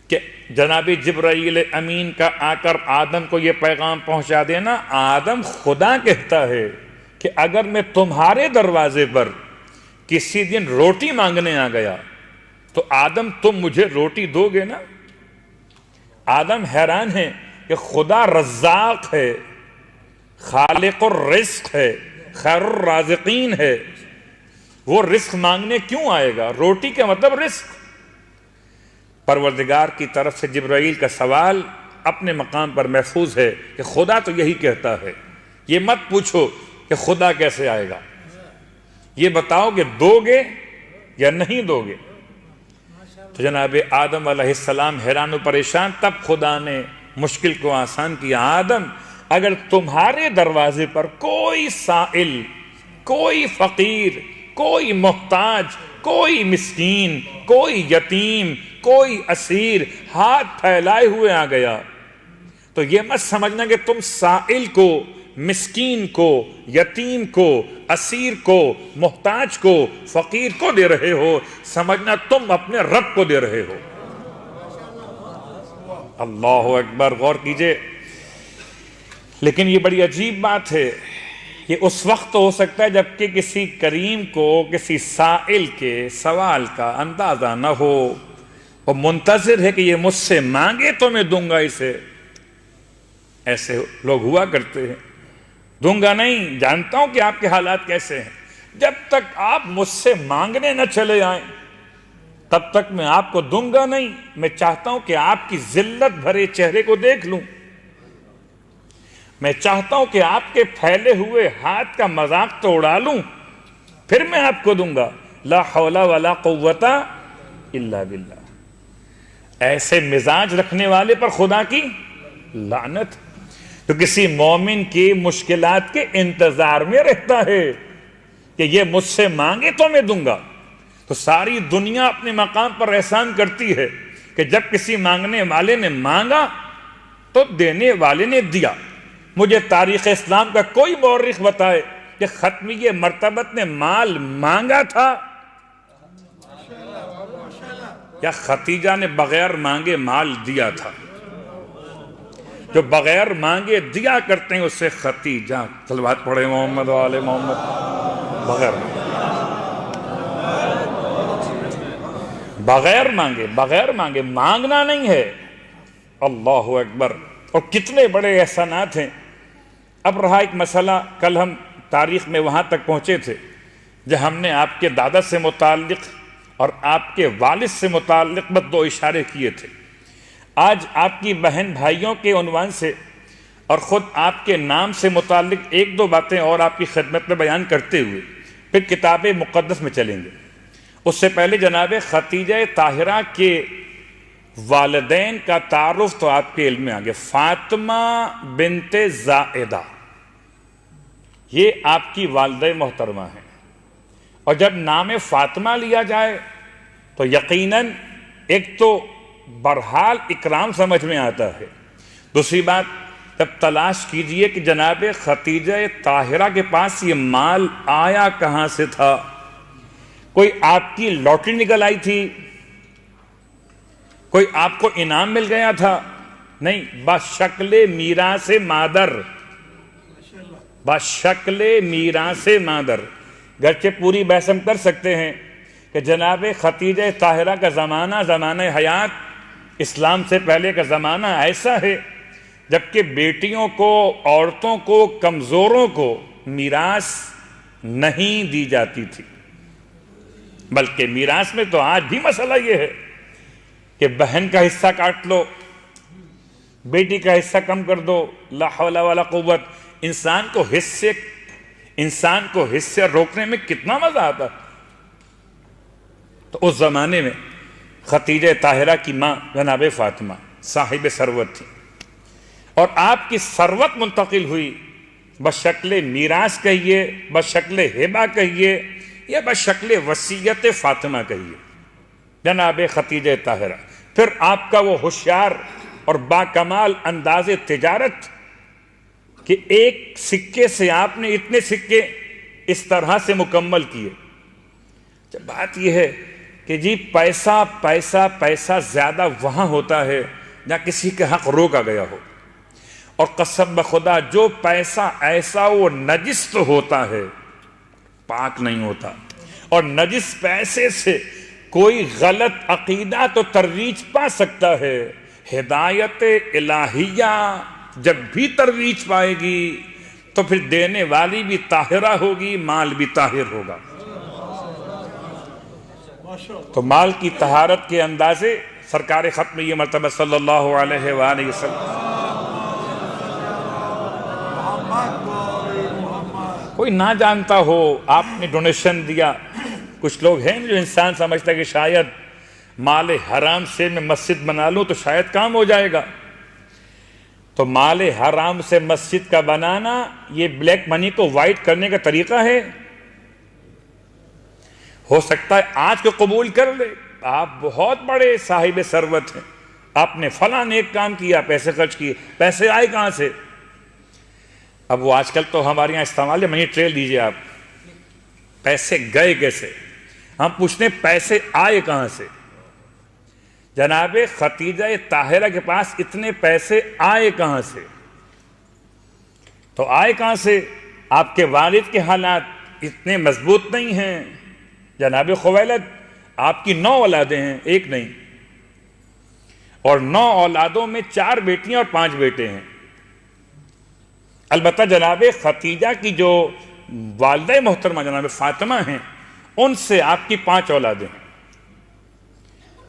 کہ جناب جبرائیل امین کا آ کر آدم کو یہ پیغام پہنچا دینا، آدم خدا کہتا ہے کہ اگر میں تمہارے دروازے پر کسی دن روٹی مانگنے آ گیا تو آدم تم مجھے روٹی دو گے نا؟ آدم حیران ہے کہ خدا رزاق ہے، خالق الرزق ہے، خیر الرازقین ہے، وہ رزق مانگنے کیوں آئے گا؟ روٹی کا مطلب رزق۔ پروردگار کی طرف سے جبرائیل کا سوال اپنے مقام پر محفوظ ہے کہ خدا تو یہی کہتا ہے، یہ مت پوچھو کہ خدا کیسے آئے گا، یہ بتاؤ کہ دو گے یا نہیں دو گے۔ تو جناب آدم علیہ السلام حیران و پریشان، تب خدا نے مشکل کو آسان کیا۔ آدم، اگر تمہارے دروازے پر کوئی سائل، کوئی فقیر، کوئی محتاج، کوئی مسکین، کوئی یتیم، کوئی اسیر ہاتھ پھیلائے ہوئے آ گیا تو یہ مت سمجھنا کہ تم سائل کو، مسکین کو، یتیم کو، اسیر کو، محتاج کو، فقیر کو دے رہے ہو، سمجھنا تم اپنے رب کو دے رہے ہو۔ اللہ اکبر، غور کیجئے۔ لیکن یہ بڑی عجیب بات ہے، یہ اس وقت ہو سکتا ہے جبکہ کسی کریم کو کسی سائل کے سوال کا اندازہ نہ ہو، وہ منتظر ہے کہ یہ مجھ سے مانگے تو میں دوں گا اسے۔ ایسے لوگ ہوا کرتے ہیں، دوں گا نہیں، جانتا ہوں کہ آپ کے حالات کیسے ہیں، جب تک آپ مجھ سے مانگنے نہ چلے آئیں تب تک میں آپ کو دوں گا نہیں۔ میں چاہتا ہوں کہ آپ کی ذلت بھرے چہرے کو دیکھ لوں، میں چاہتا ہوں کہ آپ کے پھیلے ہوئے ہاتھ کا مذاق تو اڑا لوں، پھر میں آپ کو دوں گا۔ لا حول ولا قوت الا باللہ۔ ایسے مزاج رکھنے والے پر خدا کی لعنت۔ تو کسی مومن کی مشکلات کے انتظار میں رہتا ہے کہ یہ مجھ سے مانگے تو میں دوں گا۔ تو ساری دنیا اپنے مقام پر احسان کرتی ہے کہ جب کسی مانگنے والے نے مانگا تو دینے والے نے دیا۔ مجھے تاریخ اسلام کا کوئی مورخ بتائے کہ ختمیہ مرتبت نے مال مانگا تھا یا ختیجہ نے بغیر مانگے مال دیا تھا؟ جو بغیر مانگے دیا کرتے ہیں اسے ختیجہ، صلوات پڑھے محمد و آل محمد، بغیر مانگے مانگنا نہیں ہے۔ اللہ اکبر۔ اور کتنے بڑے احسانات ہیں۔ اب رہا ایک مسئلہ، کل ہم تاریخ میں وہاں تک پہنچے تھے جب ہم نے آپ کے دادا سے متعلق اور آپ کے والد سے متعلق بس دو اشارے کیے تھے۔ آج آپ کی بہن بھائیوں کے عنوان سے اور خود آپ کے نام سے متعلق ایک دو باتیں اور آپ کی خدمت میں بیان کرتے ہوئے پھر کتاب مقدس میں چلیں گے۔ اس سے پہلے جناب ختیجہ طاہرہ کے والدین کا تعارف تو آپ کے علم میں آگے، فاطمہ بنت زائدہ، یہ آپ کی والدہ محترمہ ہیں۔ اور جب نام فاطمہ لیا جائے تو یقیناً ایک تو برحال اکرام سمجھ میں آتا ہے، دوسری بات جب تلاش کیجئے کہ جناب ختیجہ طاہرہ کے پاس یہ مال آیا کہاں سے تھا۔ کوئی آپ کی لاٹری نکل آئی تھی، کوئی آپ کو انعام مل گیا تھا؟ نہیں، بشکل میراث مادر، بشکل میراث مادر۔ گرچہ پوری بحث ہم کر سکتے ہیں کہ جناب ختیجہ طاہرہ کا زمانہ، زمانہ حیات اسلام سے پہلے کا زمانہ ایسا ہے جبکہ بیٹیوں کو، عورتوں کو، کمزوروں کو میراث نہیں دی جاتی تھی، بلکہ میراث میں تو آج بھی مسئلہ یہ ہے کہ بہن کا حصہ کاٹ لو، بیٹی کا حصہ کم کر دو، لا حول ولا قوت۔ انسان کو حصے روکنے میں کتنا مزہ آتا۔ تو اس زمانے میں ختیجہ طاہرہ کی ماں جناب فاطمہ صاحب ثروت تھی، اور آپ کی ثروت منتقل ہوئی بشکل میراث کہیے، بشکل ہبہ کہیے، یا بشکل وصیت فاطمہ کہیے، جناب ختیجہ طاہرہ۔ پھر آپ کا وہ ہوشیار اور باکمال انداز تجارت کہ ایک سکے سے آپ نے اتنے سکے اس طرح سے مکمل کیے۔ جب بات یہ ہے کہ جی پیسہ پیسہ پیسہ زیادہ وہاں ہوتا ہے جہاں کسی کا حق روکا گیا ہو، اور قسم بخدا جو پیسہ ایسا وہ نجس تو ہوتا ہے، پاک نہیں ہوتا، اور نجس پیسے سے کوئی غلط عقیدہ تو ترویج پا سکتا ہے، ہدایت الہیہ جب بھی ترویج پائے گی تو پھر دینے والی بھی طاہرہ ہوگی، مال بھی طاہر ہوگا۔ تو مال کی طہارت کے اندازے سرکار ختم یہ مرتبہ صلی اللہ علیہ وآلہ وسلم، کوئی نہ جانتا ہو آپ نے ڈونیشن دیا، کچھ لوگ ہیں جو انسان سمجھتا ہے کہ شاید مال حرام سے میں مسجد بنا لوں تو شاید کام ہو جائے گا۔ تو مال حرام سے مسجد کا بنانا یہ بلیک منی کو وائٹ کرنے کا طریقہ ہے؟ ہو سکتا ہے آج کو قبول کر لے، آپ بہت بڑے صاحب ثروت ہیں، آپ نے فلاں نیک کام کیا، پیسے خرچ کیے، پیسے آئے کہاں سے؟ اب وہ آج کل تو ہمارے یہاں استعمال ہے، منی ٹریل دیجئے آپ، پیسے گئے کیسے؟ ہم پوچھتے ہیں پیسے آئے کہاں سے؟ جناب ختیجہ طاہرہ کے پاس اتنے پیسے آئے کہاں سے؟ تو آئے کہاں سے؟ آپ کے والد کے حالات اتنے مضبوط نہیں ہیں۔ جناب خویلد آپ کی 9 اولادیں ہیں، ایک نہیں، اور 9 اولادوں میں 4 بیٹیاں اور 5 بیٹے ہیں۔ البتہ جناب ختیجہ کی جو والدہ محترمہ جناب فاطمہ ہیں، ان سے آپ کی 5 اولادیں ہیں۔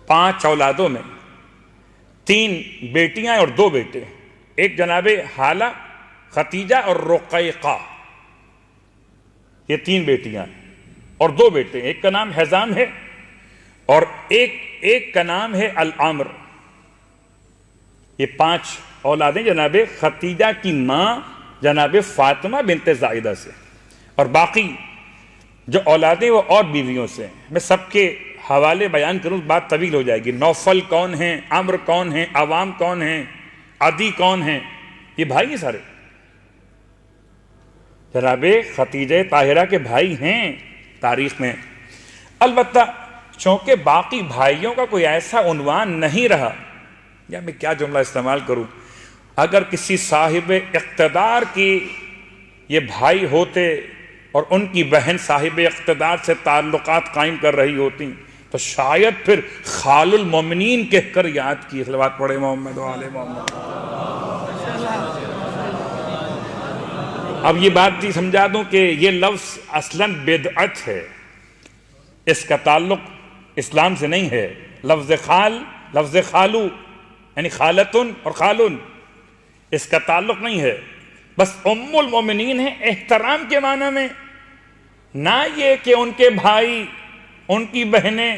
5 اولادوں میں 3 بیٹیاں اور 2 بیٹے، ایک جناب حالہ، ختیجہ اور رقیقہ، یہ 3 بیٹیاں اور 2 بیٹے، ایک کا نام حزام ہے اور ایک کا نام ہے العمر۔ یہ 5 اولادیں جناب ختیجہ کی ماں جناب فاطمہ بنت زائدہ سے، اور باقی جو اولادیں وہ اور بیویوں سے ہیں۔ میں سب کے حوالے بیان کروں بات طویل ہو جائے گی۔ نوفل کون ہیں، عمر کون ہیں، عوام کون ہیں، عدی کون ہیں، یہ بھائی ہیں سارے، جناب ختیجہ طاہرہ کے بھائی ہیں تاریخ میں۔ البتہ چونکہ باقی بھائیوں کا کوئی ایسا عنوان نہیں رہا، یا میں کیا جملہ استعمال کروں، اگر کسی صاحب اقتدار کی یہ بھائی ہوتے اور ان کی بہن صاحب اقتدار سے تعلقات قائم کر رہی ہوتی تو شاید پھر خال المومنین کہہ کر یاد کی۔ صلوات پڑھے محمد و آل محمد۔ اب یہ بات بھی سمجھا دوں کہ یہ لفظ اصلاً بدعت ہے، اس کا تعلق اسلام سے نہیں ہے۔ لفظ خال، لفظ خالو یعنی خالتن اور خالن، اس کا تعلق نہیں ہے، بس ام المومنین ہے احترام کے معنی میں، نہ یہ کہ ان کے بھائی، ان کی بہنیں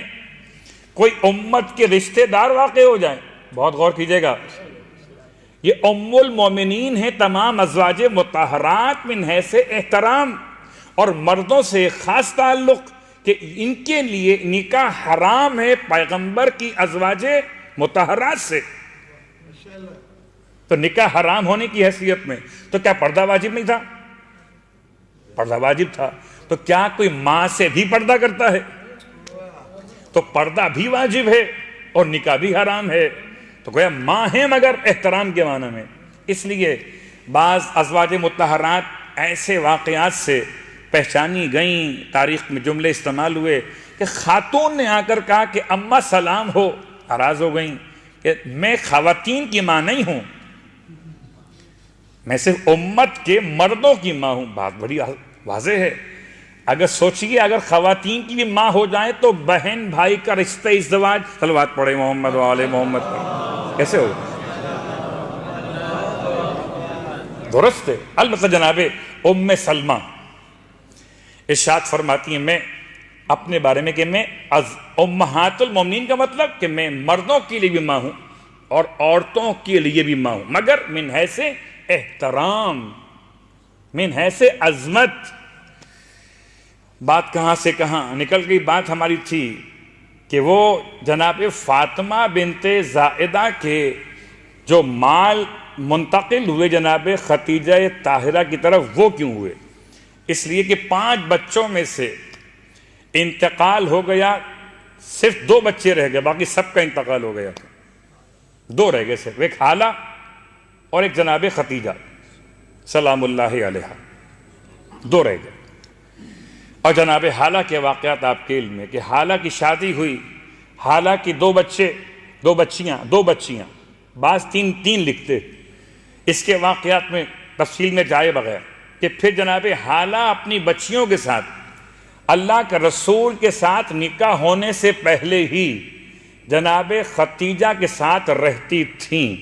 کوئی امت کے رشتہ دار واقع ہو جائیں۔ بہت غور کیجئے گا، یہ ام المومنین ہیں تمام ازواج مطہرات من حیث احترام، اور مردوں سے خاص تعلق کہ ان کے لیے نکاح حرام ہے پیغمبر کی ازواج مطہرات سے۔ تو نکاح حرام ہونے کی حیثیت میں تو کیا پردہ واجب نہیں تھا؟ پردہ واجب تھا۔ تو کیا کوئی ماں سے بھی پردہ کرتا ہے؟ تو پردہ بھی واجب ہے اور نکاح بھی حرام ہے، تو گویا ماں ہیں مگر احترام کے معنی میں۔ اس لیے بعض ازواج مطہرات ایسے واقعات سے پہچانی گئیں، تاریخ میں جملے استعمال ہوئے کہ خاتون نے آ کر کہا کہ اماں سلام ہو، ناراض ہو گئیں کہ میں خواتین کی ماں نہیں ہوں، میں صرف امت کے مردوں کی ماں ہوں۔ بات بڑی واضح ہے۔ اگر سوچئے اگر خواتین کی بھی ماں ہو جائیں تو بہن بھائی کا رشتہ ازدواج، صلوات پڑھے محمد و آل محمد پر، کیسے ہوگا؟ درست ہے۔ البتہ جناب ام سلمہ ارشاد فرماتی ہیں میں اپنے بارے میں کہ میں امہات المومنین کا مطلب کہ میں مردوں کے لیے بھی ماں ہوں اور عورتوں کے لیے بھی ماں ہوں، مگر من حیث احترام، من حیث عظمت۔ بات کہاں سے کہاں نکل گئی۔ بات ہماری تھی کہ وہ جناب فاطمہ بنت زائدہ کے جو مال منتقل ہوئے جناب ختیجہ طاہرہ کی طرف، وہ کیوں ہوئے؟ اس لیے کہ 5 بچوں میں سے انتقال ہو گیا صرف 2 بچے رہ گئے، باقی سب کا انتقال ہو گیا تھا. 2 رہ گئے صرف، ایک حالہ اور ایک جناب ختیجہ سلام اللہ علیہا. 2 رہ گئے. اور جناب حالہ کے واقعات آپ کے علم میں کہ حالہ کی شادی ہوئی، حالہ کی 2 بچے، 2 بچیاں، بعض 3 لکھتے. اس کے واقعات میں تفصیل میں جائے بغیر کہ پھر جناب حالہ اپنی بچیوں کے ساتھ اللہ کے رسول کے ساتھ نکاح ہونے سے پہلے ہی جناب ختیجہ کے ساتھ رہتی تھیں،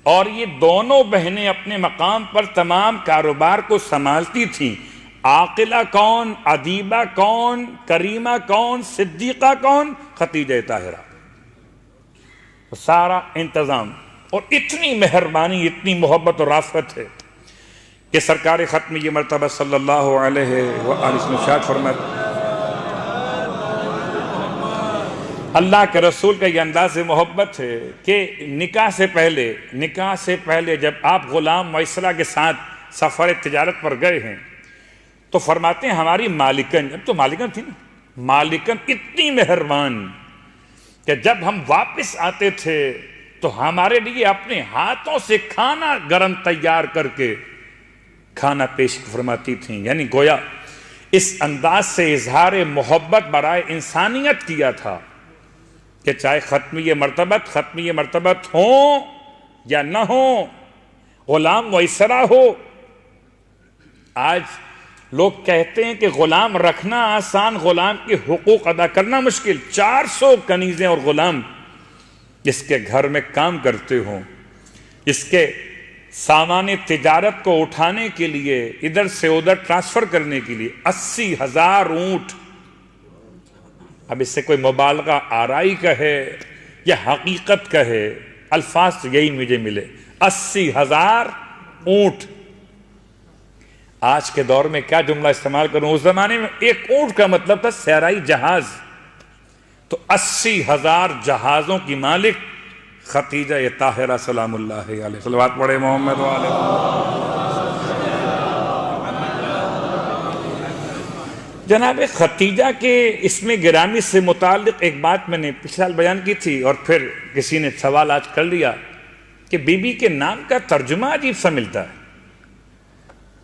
اور یہ دونوں بہنیں اپنے مقام پر تمام کاروبار کو سنبھالتی تھیں. عاقلہ کون، ادیبہ کون، کریمہ کون، صدیقہ کون؟ ختیجہ طاہرہ. سارا انتظام، اور اتنی مہربانی، اتنی محبت اور رافت ہے کہ سرکار ختم یہ مرتبہ صلی اللہ علیہ وآلہ وسلم ارشاد فرماتے اللہ کے رسول کا یہ انداز محبت ہے کہ نکاح سے پہلے جب آپ غلام میسرہ کے ساتھ سفر تجارت پر گئے ہیں تو فرماتے ہیں ہماری مالکن، اب تو مالکن تھی نا، مالکن اتنی مہربان کہ جب ہم واپس آتے تھے تو ہمارے لیے اپنے ہاتھوں سے کھانا گرم تیار کر کے کھانا پیش فرماتی تھیں. یعنی گویا اس انداز سے اظہار محبت برائے انسانیت کیا تھا کہ چاہے ختمی مرتبت ہوں یا نہ ہوں، غلام میسرہ ہو. آج لوگ کہتے ہیں کہ غلام رکھنا آسان، غلام کے حقوق ادا کرنا مشکل. 400 کنیزیں اور غلام جس کے گھر میں کام کرتے ہوں، جس کے سامان تجارت کو اٹھانے کے لیے ادھر سے ادھر ٹرانسفر کرنے کے لیے 80,000 اونٹ. اب اس سے کوئی مبالغہ آرائی کا ہے یا حقیقت کا ہے، الفاظ تو یہی مجھے ملے، 80,000 اونٹ. آج کے دور میں کیا جملہ استعمال کروں، اس زمانے میں ایک اونٹ کا مطلب تھا صحرائی جہاز. تو 80,000 جہازوں کی مالک ختیجہ طاہرہ سلام اللہ علیہ. صلوات پڑھے محمد وآلہ جناب ختیجہ کے اسم گرامی سے متعلق ایک بات میں نے پچھلے سال بیان کی تھی، اور پھر کسی نے سوال آج کر لیا کہ بی بی کے نام کا ترجمہ عجیب سا ملتا ہے.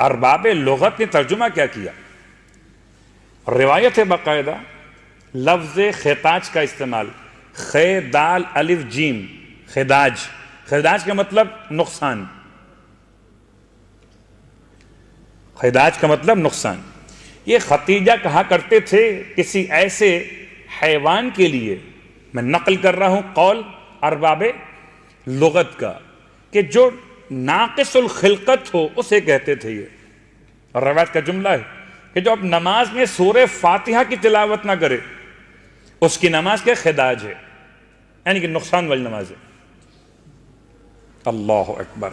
ارباب لغت نے ترجمہ کیا کیا؟ روایت ہے باقاعدہ لفظ خیتاج کا استعمال، خے دال الف جیم، خیداج کا مطلب نقصان، یہ ختیجہ کہا کرتے تھے کسی ایسے حیوان کے لیے، میں نقل کر رہا ہوں قول ارباب لغت کا، کہ جو ناقص الخلقت ہو اسے کہتے تھے. یہ اور روایت کا جملہ ہے کہ جو اب نماز میں سورہ فاتحہ کی تلاوت نہ کرے اس کی نماز کے خداج ہے، یعنی کہ نقصان والی نماز ہے. اللہ اکبر.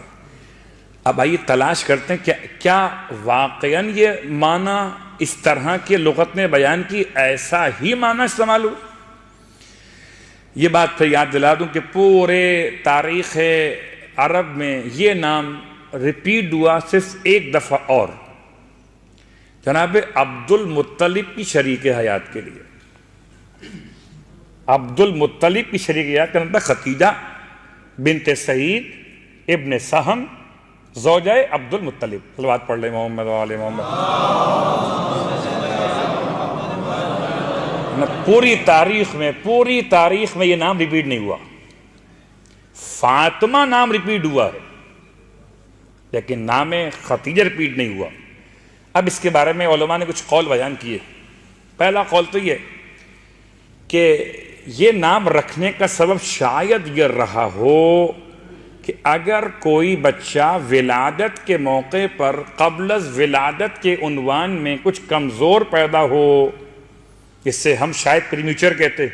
اب آئیے تلاش کرتے ہیں کیا واقعاً یہ معنی اس طرح کے لغت نے بیان کی، ایسا ہی معنی استعمال ہو. یہ بات پھر یاد دلا دوں کہ پورے تاریخ عرب میں یہ نام ریپیٹ ہوا صرف ایک دفعہ، اور جناب عبد المطلب کی شریک حیات کے لیے. عبد المطلب کی شریک حیات کا نام تھا ختیجہ بنت سعید ابن سہم زوجہ عبد المطلب. صلوات پڑھ لیں محمد وآلہ محمد. پوری تاریخ میں یہ نام ریپیٹ نہیں ہوا. فاطمہ نام ریپیٹ ہوا ہے لیکن نام ختیجہ ریپیٹ نہیں ہوا. اب اس کے بارے میں علماء نے کچھ قول بیان کیے. پہلا قول تو یہ کہ یہ نام رکھنے کا سبب شاید یہ رہا ہو کہ اگر کوئی بچہ ولادت کے موقع پر قبل از ولادت کے عنوان میں کچھ کمزور پیدا ہو، اس سے ہم شاید پریمیچر کہتے،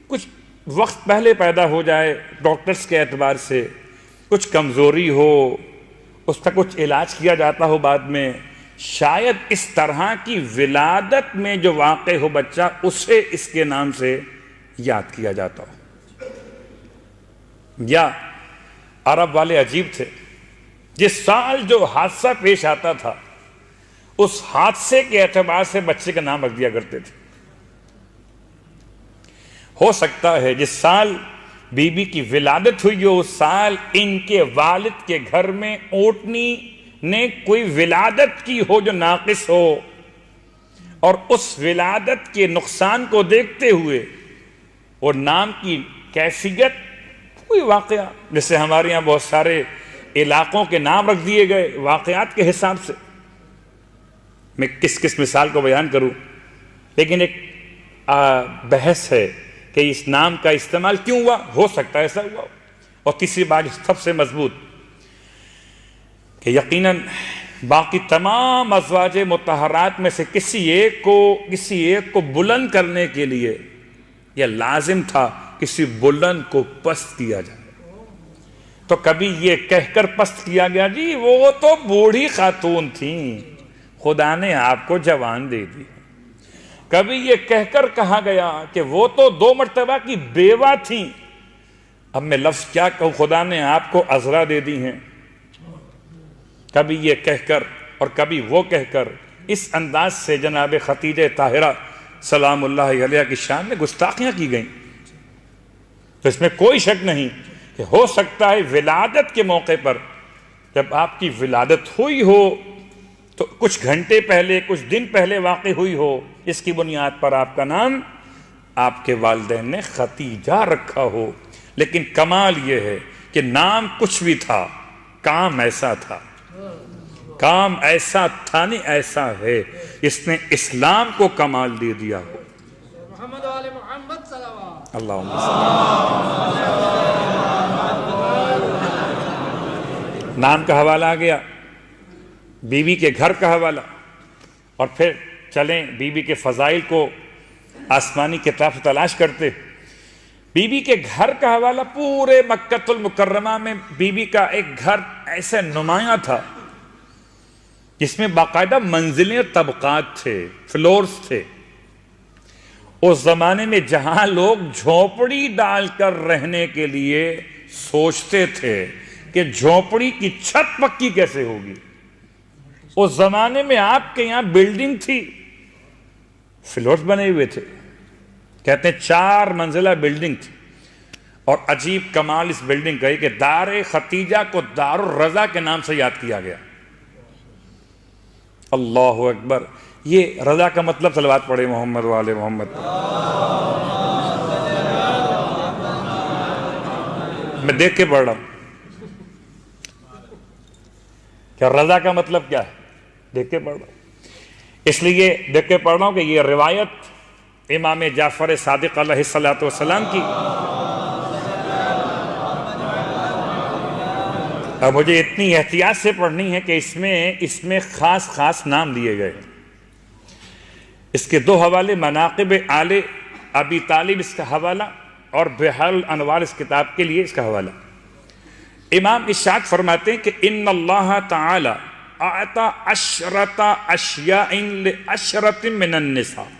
کچھ وقت پہلے پیدا ہو جائے ڈاکٹرز کے اعتبار سے، کچھ کمزوری ہو، اس کا کچھ علاج کیا جاتا ہو بعد میں، شاید اس طرح کی ولادت میں جو واقع ہو بچہ اسے اس کے نام سے یاد کیا جاتا ہو. یا عرب والے عجیب تھے، جس سال جو حادثہ پیش آتا تھا اس حادثے کے اعتبار سے بچے کا نام رکھ دیا کرتے تھے. ہو سکتا ہے جس سال بی بی کی ولادت ہوئی ہو اس سال ان کے والد کے گھر میں اونٹنی نے کوئی ولادت کی ہو جو ناقص ہو، اور اس ولادت کے نقصان کو دیکھتے ہوئے اور نام کی کیفیت کوئی واقعہ، جیسے ہمارے یہاں بہت سارے علاقوں کے نام رکھ دیے گئے واقعات کے حساب سے. میں کس مثال کو بیان کروں، لیکن ایک بحث ہے کہ اس نام کا استعمال کیوں ہوا، ہو سکتا ہے ایسا ہوا. اور تیسری بات سب سے مضبوط کہ یقیناً باقی تمام ازواج مطہرات میں سے کسی ایک کو بلند کرنے کے لیے یہ لازم تھا کسی بلند کو پست کیا جائے. تو کبھی یہ کہہ کر پست کیا گیا جی وہ تو بوڑھی خاتون تھیں، خدا نے آپ کو جوان دے دی. کبھی یہ کہہ کر کہا گیا کہ وہ تو 2 مرتبہ کی بیوہ تھیں، اب میں لفظ کیا کہوں، خدا نے آپ کو عذرا دے دی ہیں. کبھی یہ کہہ کر اور کبھی وہ کہہ کر اس انداز سے جناب خدیجہ طاہرہ سلام اللہ علیہ کی شان میں گستاخیاں کی گئیں. تو اس میں کوئی شک نہیں کہ ہو سکتا ہے ولادت کے موقع پر جب آپ کی ولادت ہوئی ہو تو کچھ گھنٹے پہلے کچھ دن پہلے واقع ہوئی ہو، اس کی بنیاد پر آپ کا نام آپ کے والدین نے خدیجہ رکھا ہو. لیکن کمال یہ ہے کہ نام کچھ بھی تھا، کام ایسا تھا، کام ایسا تھا نہیں ایسا ہے اس نے اسلام کو کمال دے دیا ہو. محمد و آل محمد صلوات اللہم نام کا حوالہ آ گیا، بیوی کے گھر کا حوالہ، اور پھر چلیں بیوی کے فضائل کو آسمانی کتاب سے تلاش کرتے. بیوی کے گھر کا حوالہ پورے مکہ المکرمہ میں بیوی کا ایک گھر ایسے نمایاں تھا جس میں باقاعدہ منزلیں طبقات تھے، فلورز تھے. اس زمانے میں جہاں لوگ جھونپڑی ڈال کر رہنے کے لیے سوچتے تھے کہ جھونپڑی کی چھت پکی کیسے ہوگی، اس زمانے میں آپ کے یہاں بلڈنگ تھی، فلورز بنے ہوئے تھے. کہتے ہیں 4 منزلہ بلڈنگ تھی. اور عجیب کمال اس بلڈنگ کا ہے کہ دار خدیجہ کو دار الرضا کے نام سے یاد کیا گیا. اللہ اکبر. یہ رضا کا مطلب صلوات پڑھے محمد و آل محمد. میں دیکھ کے پڑھ رہا ہوں کہ رضا کا مطلب کیا ہے، دیکھ کے پڑھ رہا ہوں. اس لیے دیکھ کے پڑھ رہا ہوں کہ یہ روایت امام جعفر صادق علیہ السلام کی، اور مجھے اتنی احتیاط سے پڑھنی ہے کہ اس میں خاص نام دیے گئے. اس کے 2 حوالے، مناقب آل ابی طالب اس کا حوالہ اور بحار الانوار اس کتاب کے لیے اس کا حوالہ. امام ارشاد فرماتے ہیں کہ ان اللہ تعالی اعطى 10 اشیاء ل10 من النساء.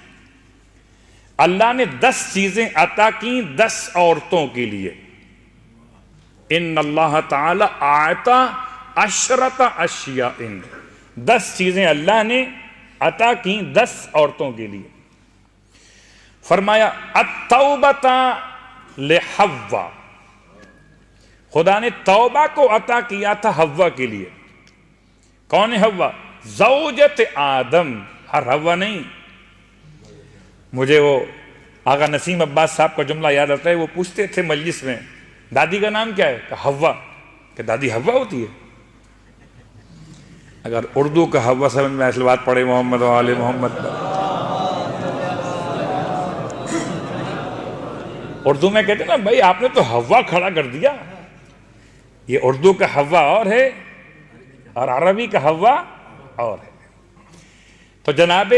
اللہ نے 10 چیزیں عطا کی 10 عورتوں کے لیے. ان اللہ تعالی اعطى 10 اشیاء، 10 چیزیں اللہ نے عطا کی 10 عورتوں کے لیے. فرمایا التوبۃ لحوا، خدا نے توبہ کو عطا کیا تھا حوا کے لیے. کون ہے حوا؟ زوجت آدم، ہر حوا نہیں. مجھے وہ آقا نسیم عباس صاحب کا جملہ یاد آتا ہے، وہ پوچھتے تھے مجلس میں دادی کا نام کیا ہے؟ کہ حوا. کہ دادی حوا ہوتی ہے؟ اگر اردو کا حوا سمجھ میں ایسے بات پڑھے محمد و آل محمد. اردو میں کہتے ہیں نا بھائی آپ نے تو حوا کھڑا کر دیا. یہ اردو کا حوا اور ہے اور عربی کا حوا اور ہے. تو جناب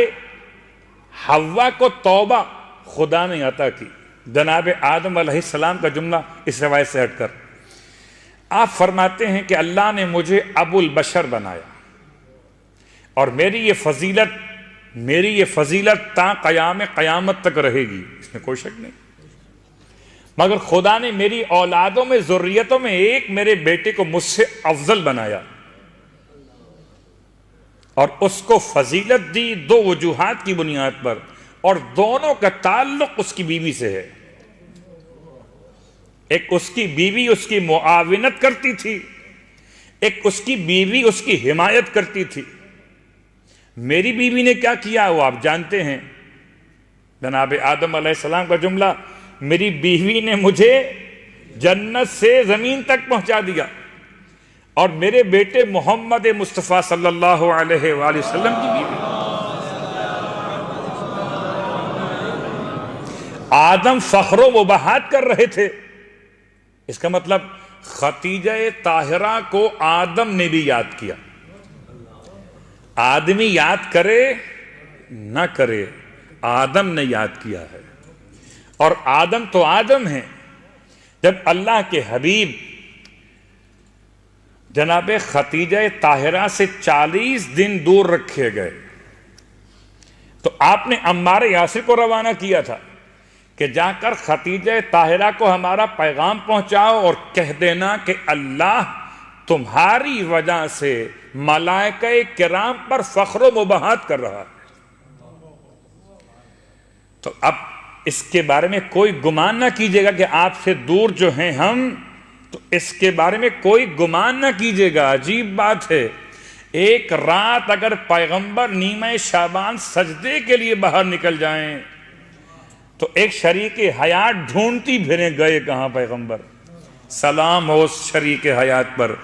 حوا کو توبہ خدا نے عطا کی. جناب آدم علیہ السلام کا جملہ اس روایت سے ہٹ کر آپ فرماتے ہیں کہ اللہ نے مجھے ابو البشر بنایا، اور میری یہ فضیلت تا قیامت تک رہے گی، اس میں کوئی شک نہیں. مگر خدا نے میری اولادوں میں ذریتوں میں ایک میرے بیٹے کو مجھ سے افضل بنایا، اور اس کو فضیلت دی 2 وجوہات کی بنیاد پر، اور دونوں کا تعلق اس کی بیوی سے ہے. ایک اس کی بیوی اس کی معاونت کرتی تھی، ایک اس کی بیوی اس کی حمایت کرتی تھی۔ میری بیوی نے کیا کیا وہ آپ جانتے ہیں، جناب آدم علیہ السلام کا جملہ، میری بیوی نے مجھے جنت سے زمین تک پہنچا دیا، اور میرے بیٹے محمد مصطفیٰ صلی اللہ علیہ وآلہ وسلم کی بیوی آدم فخر و مباحات کر رہے تھے۔ اس کا مطلب خدیجہ طاہرہ کو آدم نے بھی یاد کیا۔ آدمی یاد کرے نہ کرے، آدم نے یاد کیا ہے، اور آدم تو آدم ہے۔ جب اللہ کے حبیب جناب خدیجہ طاہرہ سے 40 دن دور رکھے گئے تو آپ نے عمار یاسر کو روانہ کیا تھا کہ جا کر خدیجہ طاہرہ کو ہمارا پیغام پہنچاؤ اور کہہ دینا کہ اللہ تمہاری وجہ سے ملائکہ کرام پر فخر و مباحات کر رہا ہے۔ تو اب اس کے بارے میں کوئی گمان نہ کیجیے گا کہ آپ سے دور جو ہیں ہم، تو اس کے بارے میں کوئی گمان نہ کیجیے گا۔ عجیب بات ہے، ایک رات اگر پیغمبر نیمہ شعبان سجدے کے لیے باہر نکل جائیں تو ایک شریک حیات ڈھونڈتی پھریں گئے کہاں پیغمبر، سلام ہو اس شریک حیات پر۔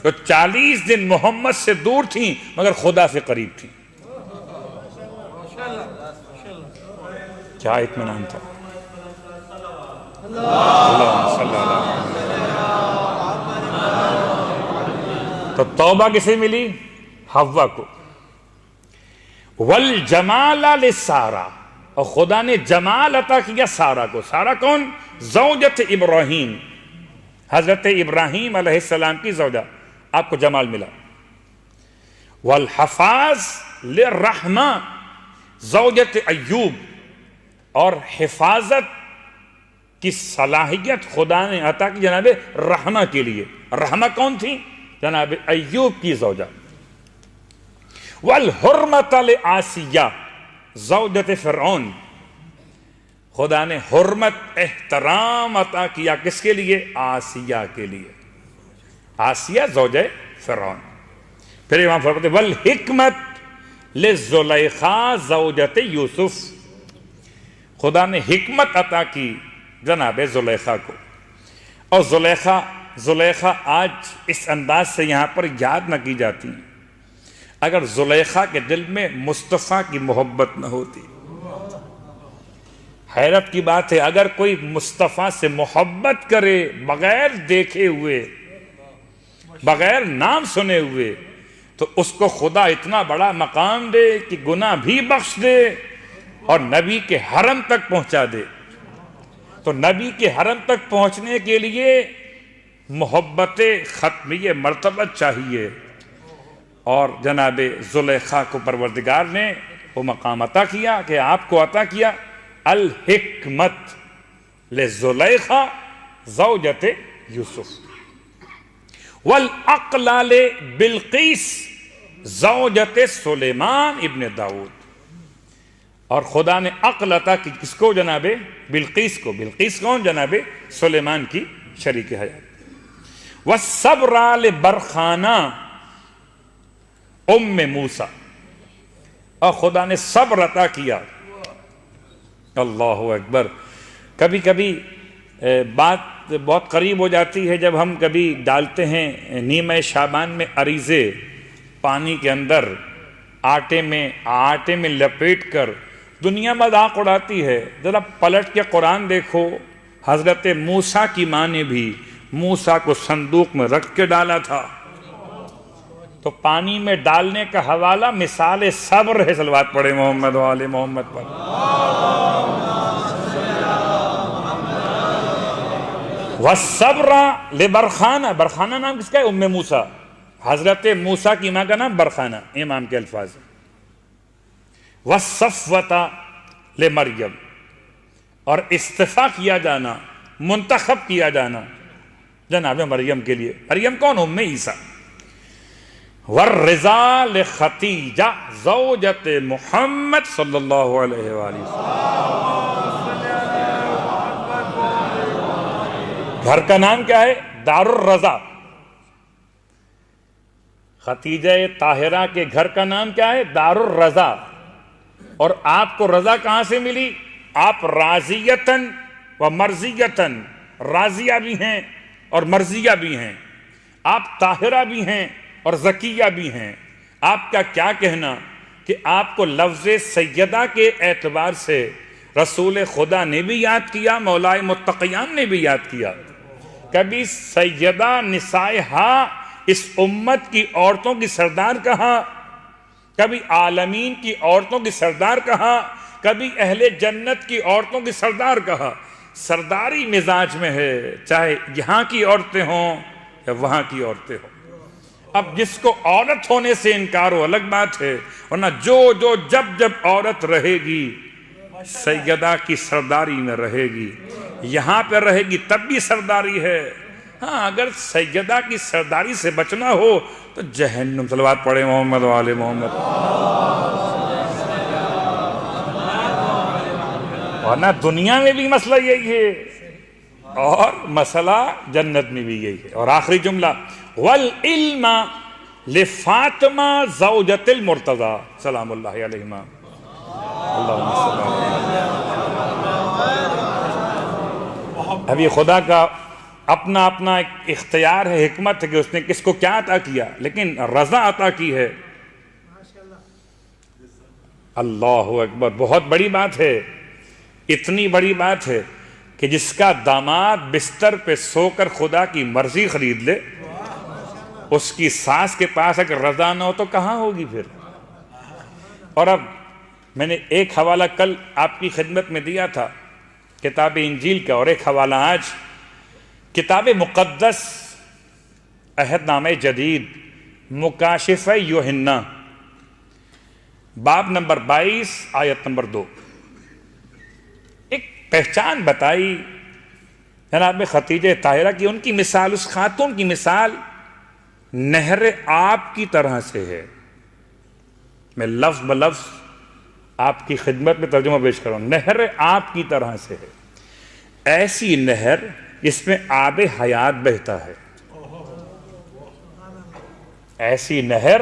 تو 40 دن محمد سے دور تھیں مگر خدا سے قریب تھیں۔ کیا اطمینان تھا۔ اللہم صلی اللہ علیہ وسلم۔ تو توبہ کسے ملی؟ حوا کو۔ والجمال لسارہ، اور خدا نے جمال عطا کیا سارہ کو۔ سارہ کون؟ زوجت ابراہیم، حضرت ابراہیم علیہ السلام کی زوجہ، آپ کو جمال ملا۔ والحفاظ للرحمہ، زوجت ایوب، اور حفاظت کی صلاحیت خدا نے عطا کی جناب رحمہ کے لیے۔ رحمہ کون تھی؟ جناب ایوب کی زوجہ۔ والحرمۃ لآسیہ، زوجت فرعون، خدا نے حرمت احترام عطا کیا کس کے لیے؟ آسیہ کے لیے۔ آسیہ زوجہ فرعون۔ پھر امام فرماتے ہیں والحکمت لزلیخا زوجت یوسف، خدا نے حکمت عطا کی جناب زلیخا کو۔ اور زلیخا آج اس انداز سے یہاں پر یاد نہ کی جاتی اگر زلیخا کے دل میں مصطفیٰ کی محبت نہ ہوتی۔ حیرت کی بات ہے، اگر کوئی مصطفیٰ سے محبت کرے بغیر دیکھے ہوئے، بغیر نام سنے ہوئے، تو اس کو خدا اتنا بڑا مقام دے کہ گناہ بھی بخش دے اور نبی کے حرم تک پہنچا دے۔ تو نبی کے حرم تک پہنچنے کے لیے محبت ختمی مرتبہ چاہیے، اور جناب زلیخا کو پروردگار نے وہ مقام عطا کیا کہ آپ کو عطا کیا الحکمت لزلیخا زوجت یوسف۔ والعقل لبلقیس زوجت سلیمان ابن داؤد، اور خدا نے عقل عطا کی کس کو؟ جناب بلقیس کو۔ بلقیس کون؟ جناب سلیمان کی شریک حیات۔ والصبر لبرخانہ ام موسیٰ، اور خدا نے صبر عطا کیا۔ اللہ اکبر۔ کبھی کبھی بات بہت قریب ہو جاتی ہے جب ہم کبھی ڈالتے ہیں نیمہ شعبان میں عریضے پانی کے اندر، آٹے میں لپیٹ کر دنیا مذاق اڑاتی ہے۔ ذرا پلٹ کے قرآن دیکھو، حضرت موسیٰ کی ماں نے بھی موسیٰ کو صندوق میں رکھ کے ڈالا تھا۔ تو پانی میں ڈالنے کا حوالہ مثال صبر ہے۔ صلوات پڑھے محمد و آل محمد پر۔ والصبر لبرخانہ، برخانہ نام کس کا ہے؟ ام موسیٰ، حضرت موسیٰ کی ماں کا نام برخانہ، امام کے الفاظ۔ والصفوۃ لمریم، اور استفاء کیا جانا، منتخب کیا جانا جناب مریم کے لیے۔ مریم کون؟ ام عیسیٰ۔ والرضا لختیجہ زوجت محمد صلی اللہ علیہ وآلہ وسلم۔ گھر کا نام کیا ہے؟ دار الرضا۔ خدیجہ طاہرہ کے گھر کا نام کیا ہے؟ دار الرضا۔ اور آپ کو رضا کہاں سے ملی؟ آپ راضیتاً و مرضیتاً، راضیہ بھی ہیں اور مرضیہ بھی ہیں، آپ طاہرہ بھی ہیں اور زکیہ بھی ہیں۔ آپ کا کیا کہنا کہ آپ کو لفظ سیدہ کے اعتبار سے رسول خدا نے بھی یاد کیا، مولائے متقیان نے بھی یاد کیا۔ کبھی سیدہ نسائہا اس امت کی عورتوں کی سردار کہا، کبھی عالمین کی عورتوں کی سردار کہا، کبھی اہل جنت کی عورتوں کی سردار کہا۔ سرداری مزاج میں ہے، چاہے یہاں کی عورتیں ہوں یا وہاں کی عورتیں ہوں۔ اب جس کو عورت ہونے سے انکار ہو الگ بات ہے، ورنہ جو جب عورت رہے گی سیدہ کی سرداری میں رہے گی، یہاں پہ رہے گی تب بھی سرداری ہے۔ ہاں اگر سیدہ کی سرداری سے بچنا ہو تو جہنم، صلوات پڑھے محمد و آل محمد۔ ورنہ دنیا میں بھی مسئلہ یہی ہے اور مسئلہ جنت میں بھی یہی ہے۔ اور آخری جملہ والعلم لفاطمہ زوجۃ المرتضی سلام اللہ علیہما۔ اللہم صلی اللہ۔ اب یہ خدا کا اپنا ایک اختیار ہے، حکمت ہے کہ اس نے کس کو کیا عطا کیا، لیکن رضا عطا کی ہے۔ اللہ اکبر، بہت بڑی بات ہے، اتنی بڑی بات ہے کہ جس کا داماد بستر پہ سو کر خدا کی مرضی خرید لے، اس کی ساس کے پاس اگر رضا نہ ہو تو کہاں ہوگی پھر۔ اور اب میں نے ایک حوالہ کل آپ کی خدمت میں دیا تھا کتاب انجیل کا، اور ایک حوالہ آج کتاب مقدس عہد نامہ جدید مکاشفہ یوحنا باب نمبر 22 آیت نمبر 2، ایک پہچان بتائی جناب خدیجہ طاہرہ کی۔ ان کی مثال، اس خاتون کی مثال نہر آب کی طرح سے ہے۔ میں لفظ بلفظ آپ کی خدمت میں ترجمہ پیش کر رہا ہوں۔ نہر آب کی طرح سے ہے، ایسی نہر جس میں آب حیات بہتا ہے، ایسی نہر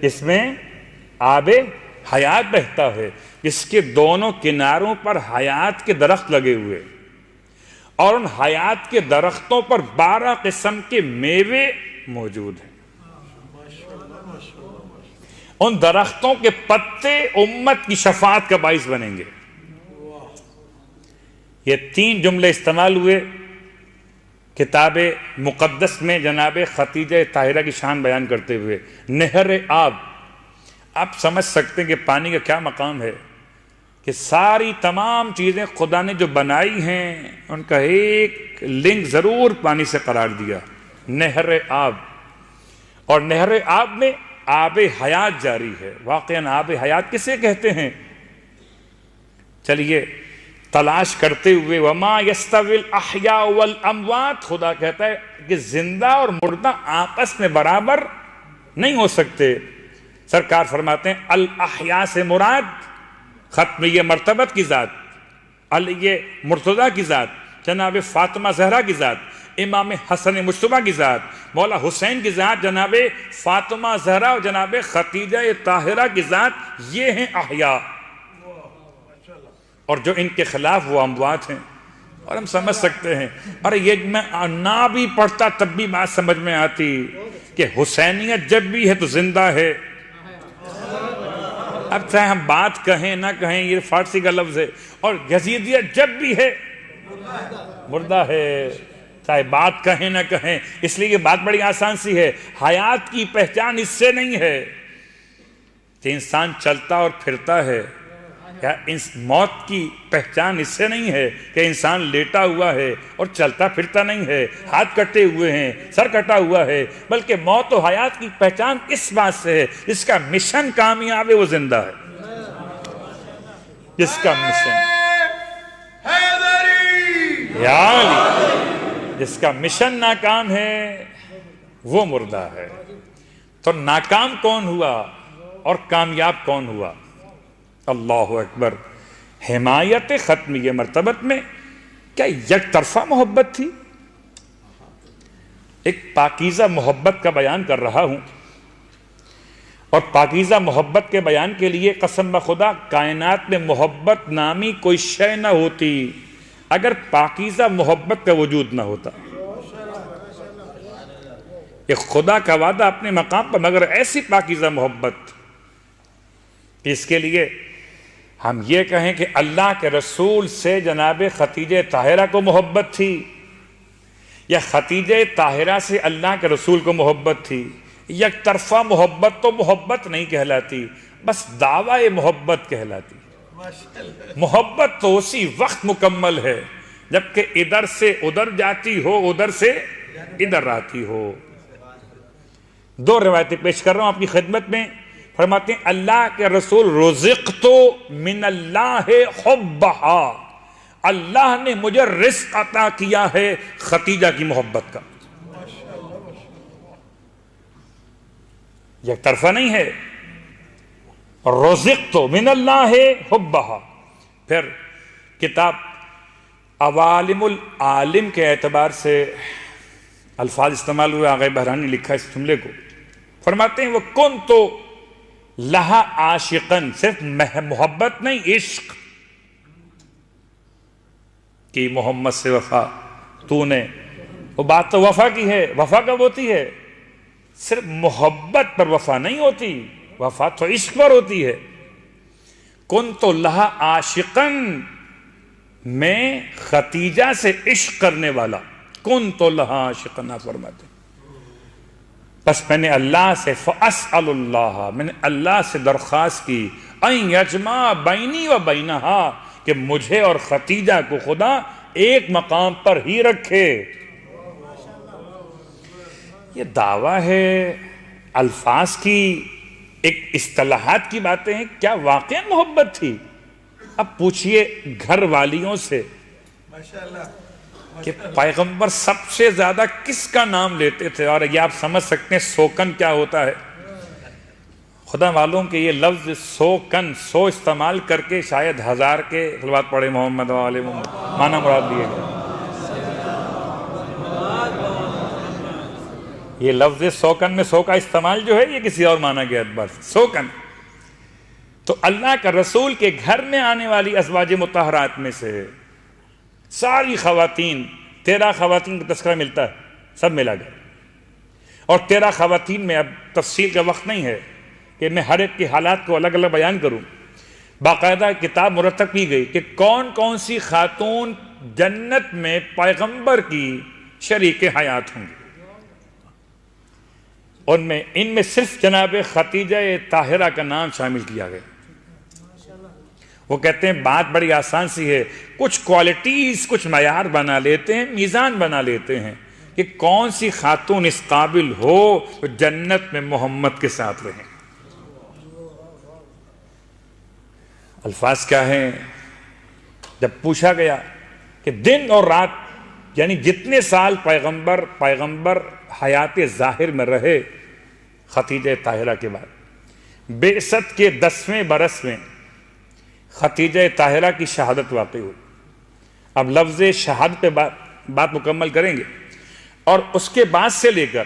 جس میں آب حیات بہتا ہے، جس کے دونوں کناروں پر حیات کے درخت لگے ہوئے، اور ان حیات کے درختوں پر 12 قسم کے میوے موجود ہیں۔ ان درختوں کے پتے امت کی شفاعت کا باعث بنیں گے۔ یہ 3 جملے استعمال ہوئے کتاب مقدس میں جناب خدیجہ طاہرہ کی شان بیان کرتے ہوئے۔ نہر آب، آپ سمجھ سکتے ہیں کہ پانی کا کیا مقام ہے، کہ ساری تمام چیزیں خدا نے جو بنائی ہیں ان کا ایک لنک ضرور پانی سے قرار دیا، نہر آب۔ اور نہر آب میں آب حیات جاری ہے۔ واقعاً آب حیات کسے کہتے ہیں؟ چلیے تلاش کرتے ہوئے، وما یستوی الاحیاء والاموات، خدا کہتا ہے کہ زندہ اور مردہ آپس میں برابر نہیں ہو سکتے۔ سرکار فرماتے ہیں الاحیاء سے مراد ختمیہ مرتبت کی ذات، علی مرتضیٰ کی ذات، جناب فاطمہ زہرا کی ذات، امام حسن مجتبیٰ کی ذات، مولا حسین کی ذات، جناب فاطمہ زہرا اور جناب خدیجہ طاہرہ کی ذات، یہ ہیں احیاء، اور جو ان کے خلاف وہ اموات ہیں۔ اور ہم سمجھ سکتے ہیں، اور یہ میں نہ بھی پڑھتا تب بھی بات سمجھ میں آتی کہ حسینیت جب بھی ہے تو زندہ ہے۔ اب چاہے ہم بات کہیں نہ کہیں، یہ فارسی کا لفظ ہے، اور یزیدیت جب بھی ہے مردہ ہے، چاہے بات کہیں نہ کہیں۔ اس لیے یہ بات بڑی آسان سی ہے، حیات کی پہچان اس سے نہیں ہے کہ انسان چلتا اور پھرتا ہے، یا موت کی پہچان اس سے نہیں ہے کہ انسان لیٹا ہوا ہے اور چلتا پھرتا نہیں ہے، ہاتھ کٹے ہوئے ہیں، سر کٹا ہوا ہے، بلکہ موت و حیات کی پہچان اس بات سے ہے جس کا مشن کامیاب ہے وہ زندہ ہے، جس کا مشن یا علی، جس کا مشن ناکام ہے وہ مردہ ہے۔ تو ناکام کون ہوا اور کامیاب کون ہوا؟ اللہ اکبر۔ حمایت ختمیہ مرتبت میں کیا یک طرفہ محبت تھی؟ ایک پاکیزہ محبت کا بیان کر رہا ہوں، اور پاکیزہ محبت کے بیان کے لیے قسم بخدا کائنات میں محبت نامی کوئی شے نہ ہوتی اگر پاکیزہ محبت کا وجود نہ ہوتا۔ یہ خدا کا وعدہ اپنے مقام پر، مگر ایسی پاکیزہ محبت کہ اس کے لیے ہم یہ کہیں کہ اللہ کے رسول سے جناب خدیجہ طاہرہ کو محبت تھی، یا خدیجہ طاہرہ سے اللہ کے رسول کو محبت تھی، یک طرفہ محبت تو محبت نہیں کہلاتی، بس دعوی محبت کہلاتی۔ محبت تو اسی وقت مکمل ہے جبکہ ادھر سے ادھر جاتی ہو، ادھر سے ادھر آتی ہو۔ دو روایتیں پیش کر رہا ہوں آپ کی خدمت میں۔ فرماتے ہیں اللہ کے رسول رزقت من اللہ حبہا، اللہ نے مجھے رزق عطا کیا ہے خدیجہ کی محبت کا۔ یک طرفہ نہیں ہے، رزقت من اللہ حبہا۔ پھر کتاب عوالم العالم کے اعتبار سے الفاظ استعمال ہوئے، آغا بہرانی لکھا اس جملے کو، فرماتے ہیں وہ کن تو لہا عاشقن، صرف محبت نہیں، عشق کی محمد سے وفا تو نے، وہ بات تو وفا کی ہے۔ وفا کب ہوتی ہے؟ صرف محبت پر وفا نہیں ہوتی، وفا تو عشق پر ہوتی ہے۔ کن تو لہا عاشقن، میں خدیجہ سے عشق کرنے والا، کن تو لہا عاشقن آپ فرماتے ہیں۔ بس میں نے اللہ سے فَأَسْأَلُ اللَّهَ، میں نے اللہ سے درخواست کی اَن یجمع بینی و بینہا، کہ مجھے اور خدیجہ کو خدا ایک مقام پر ہی رکھے۔ یہ دعویٰ ہے، الفاظ کی، ایک اصطلاحات کی باتیں ہیں، کیا واقعا محبت تھی؟ اب پوچھئے گھر والیوں سے کہ پیغمبر سب سے زیادہ کس کا نام لیتے تھے، اور یہ آپ سمجھ سکتے ہیں سوکن کیا ہوتا ہے۔ خدا معلوم کہ یہ لفظ سوکن، سو استعمال کر کے شاید ہزار کے صلوات پڑھے محمد و آل محمد معنی مراد دیے گئے۔ یہ لفظ سوکن میں سو کا استعمال جو ہے یہ کسی اور معنی کے اعتبار سے سوکن۔ تو اللہ کا رسول کے گھر میں آنے والی ازواج مطہرات میں سے ساری خواتین، 13 خواتین کا تذکرہ ملتا ہے، سب ملا گیا، اور 13 خواتین میں اب تفصیل کا وقت نہیں ہے کہ میں ہر ایک کے حالات کو الگ الگ بیان کروں۔ باقاعدہ کتاب مرتب کی گئی کہ کون کون سی خاتون جنت میں پیغمبر کی شریک حیات ہوں گی۔ ان میں صرف جناب خدیجہ طاہرہ کا نام شامل کیا گیا۔ وہ کہتے ہیں بات بڑی آسان سی ہے، کچھ کوالٹیز، کچھ معیار بنا لیتے ہیں، میزان بنا لیتے ہیں کہ کون سی خاتون اس قابل ہو تو جنت میں محمد کے ساتھ رہیں۔ الفاظ کیا ہیں؟ جب پوچھا گیا کہ دن اور رات، یعنی جتنے سال پیغمبر حیات ظاہر میں رہے خدیجہ طاہرہ کے بعد، بعثت کے 10ویں برس میں خدیجہ طاہرہ کی شہادت واقع ہوئی۔ اب لفظ شہادت پہ بات مکمل کریں گے، اور اس کے بعد سے لے کر